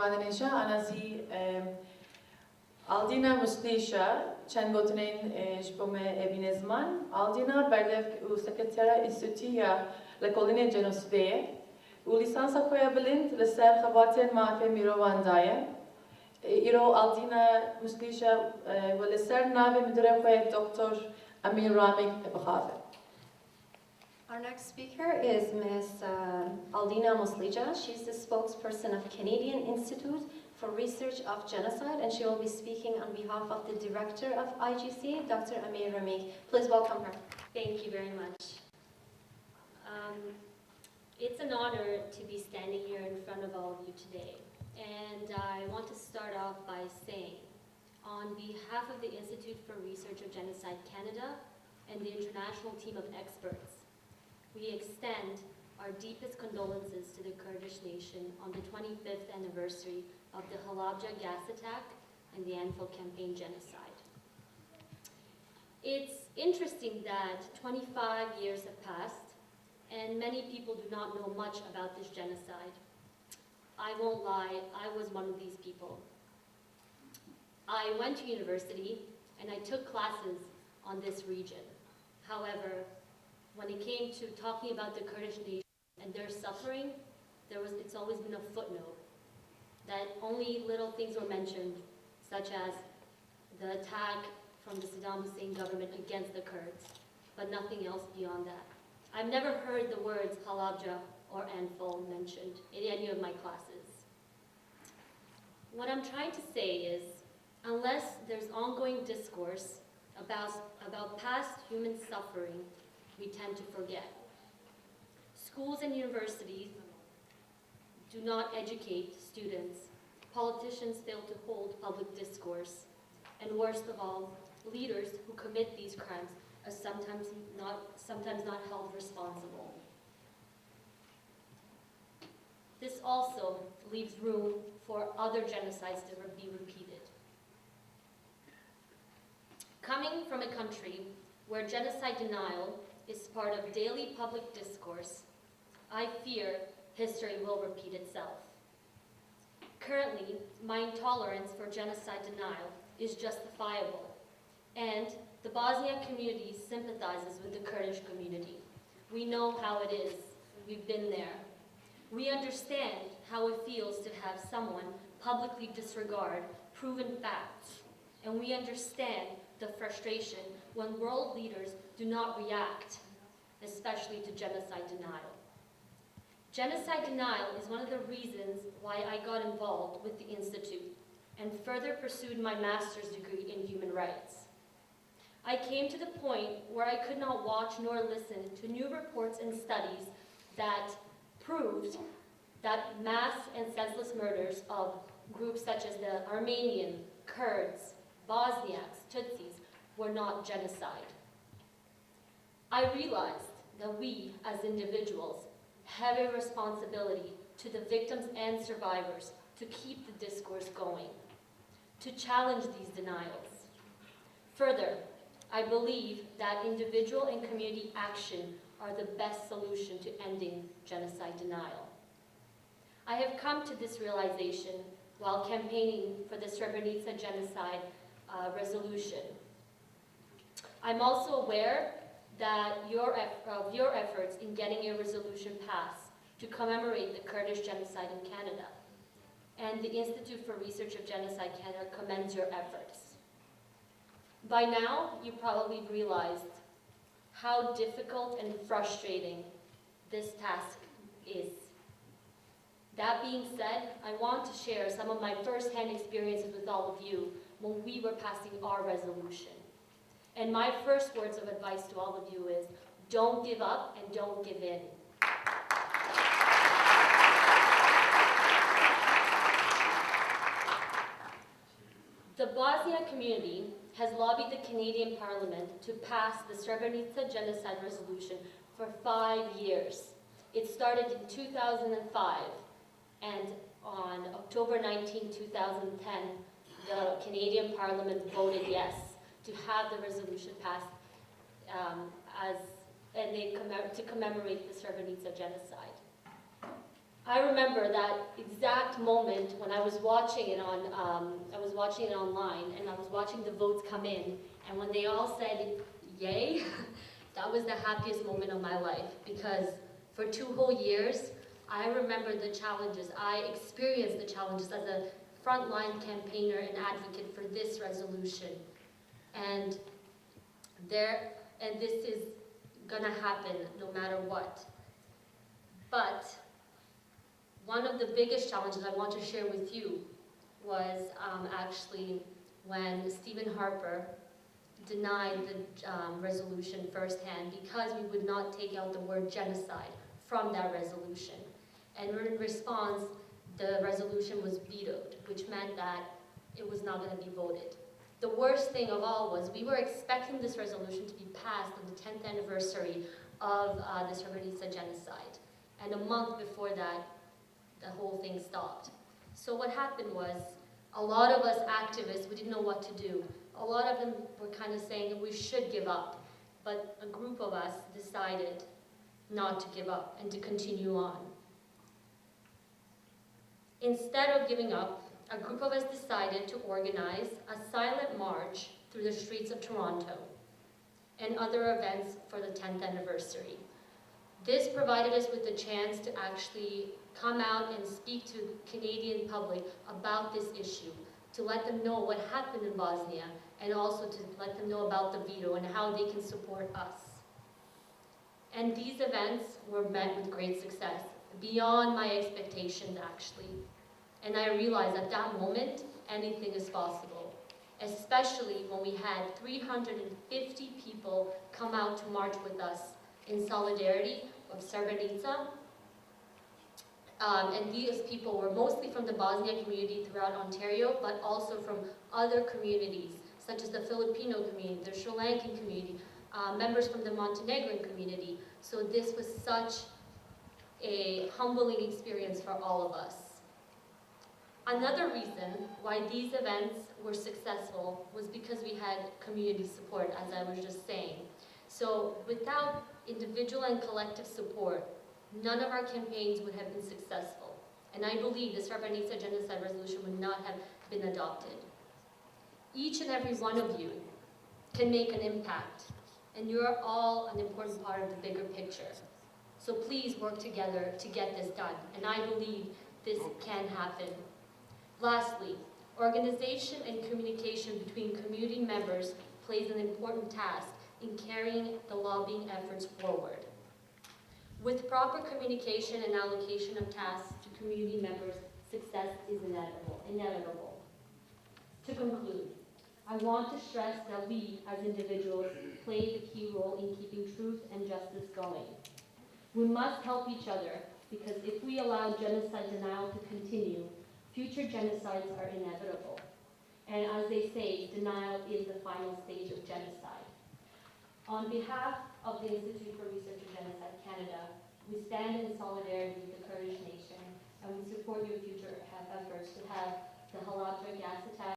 Madenesha, Anazi Aldina Muslija, چند گوتنین جبوم ابینزمان. Aldina بردف و سکرتیرا استوتیا لکولین جنوسیده و لیسانسا خویا بلند لسر خواتین معافی میروان دایه. ایرو Aldina Muslija و لسر ناوی مدره خویا دکتر امیر رامیک بخافه. Our next speaker is Ms. Aldina Muslija. She's the spokesperson of Canadian Institute for Research of Genocide, and she will be speaking on behalf of the director of IGC, Dr. Amir Ramik. Please welcome her. Thank you very much. It's an honor to be standing here in front of all of you today. And I want to start off by saying, on behalf of the Institute for Research of Genocide Canada and the international team of experts, we extend our deepest condolences to the Kurdish nation on the 25th anniversary of the Halabja gas attack and the Anfal campaign genocide. It's interesting that 25 years have passed and many people do not know much about this genocide. I won't lie, I was one of these people. I went to university and I took classes on this region. However, when it came to talking about the Kurdish nation and their suffering, it's always been a footnote, that only little things were mentioned, such as the attack from the Saddam Hussein government against the Kurds, but nothing else beyond that. I've never heard the words Halabja or Anfal mentioned in any of my classes. What I'm trying to say is, unless there's ongoing discourse about past human suffering, we tend to forget. Schools and universities do not educate students. Politicians fail to hold public discourse. And worst of all, leaders who commit these crimes are sometimes not held responsible. This also leaves room for other genocides to be repeated. Coming from a country where genocide denial is part of daily public discourse, I fear history will repeat itself. Currently, my intolerance for genocide denial is justifiable, and the Bosniak community sympathizes with the Kurdish community. We know how it is. We've been there. We understand how it feels to have someone publicly disregard proven facts, and we understand the frustration when world leaders do not react, especially to genocide denial. Genocide denial is one of the reasons why I got involved with the Institute and further pursued my master's degree in human rights. I came to the point where I could not watch nor listen to new reports and studies that proved that mass and senseless murders of groups such as the Armenian, Kurds, Bosniaks, Tutsis were not genocide. I realized that we, as individuals, have a responsibility to the victims and survivors to keep the discourse going, to challenge these denials. Further, I believe that individual and community action are the best solution to ending genocide denial. I have come to this realization while campaigning for the Srebrenica genocide resolution. I'm also aware that of your efforts in getting a resolution passed to commemorate the Kurdish genocide in Canada. And the Institute for Research of Genocide Canada commends your efforts. By now, you probably realized how difficult and frustrating this task is. That being said, I want to share some of my first-hand experiences with all of you when we were passing our resolution. And my first words of advice to all of you is, don't give up and don't give in. The Bosniak community has lobbied the Canadian Parliament to pass the Srebrenica genocide resolution for 5 years. It started in 2005, and on October 19, 2010, the Canadian Parliament voted yes to have the resolution passed to commemorate the Srebrenica genocide. I remember that exact moment when I was watching it on, online, and I was watching the votes come in, and when they all said yay, that was the happiest moment of my life, because for 2 whole years, I remember the challenges. I experienced the challenges as a frontline campaigner and advocate for this resolution. And this is gonna happen no matter what. But one of the biggest challenges I want to share with you was actually when Stephen Harper denied the resolution firsthand because we would not take out the word genocide from that resolution. And in response, the resolution was vetoed, which meant that it was not going to be voted. The worst thing of all was we were expecting this resolution to be passed on the 10th anniversary of the Srebrenica genocide. And a month before that, the whole thing stopped. So what happened was, a lot of us activists, we didn't know what to do. A lot of them were kind of saying that we should give up. But a group of us decided not to give up and to continue on. Instead of giving up, a group of us decided to organize a silent march through the streets of Toronto and other events for the 10th anniversary. This provided us with the chance to actually come out and speak to the Canadian public about this issue, to let them know what happened in Bosnia, and also to let them know about the veto and how they can support us. And these events were met with great success, beyond my expectations actually. And I realized at that moment, anything is possible, especially when we had 350 people come out to march with us in solidarity of Srebrenica. And these people were mostly from the Bosnian community throughout Ontario, but also from other communities, such as the Filipino community, the Sri Lankan community, members from the Montenegrin community. So this was such a humbling experience for all of us. Another reason why these events were successful was because we had community support, as I was just saying. So without individual and collective support, none of our campaigns would have been successful. And I believe the Srebrenica genocide resolution would not have been adopted. Each and every one of you can make an impact, and you are all an important part of the bigger picture. So please work together to get this done, and I believe this can happen. Lastly, organization and communication between community members plays an important task in carrying the lobbying efforts forward. With proper communication and allocation of tasks to community members, success is inevitable. To conclude, I want to stress that we, as individuals, play the key role in keeping truth and justice going. We must help each other, because if we allow genocide denial to continue, future genocides are inevitable. And as they say, denial is the final stage of genocide. On behalf of the Institute for Research of Genocide Canada, we stand in solidarity with the Kurdish nation, and we support your future efforts to have the Halabja gas attack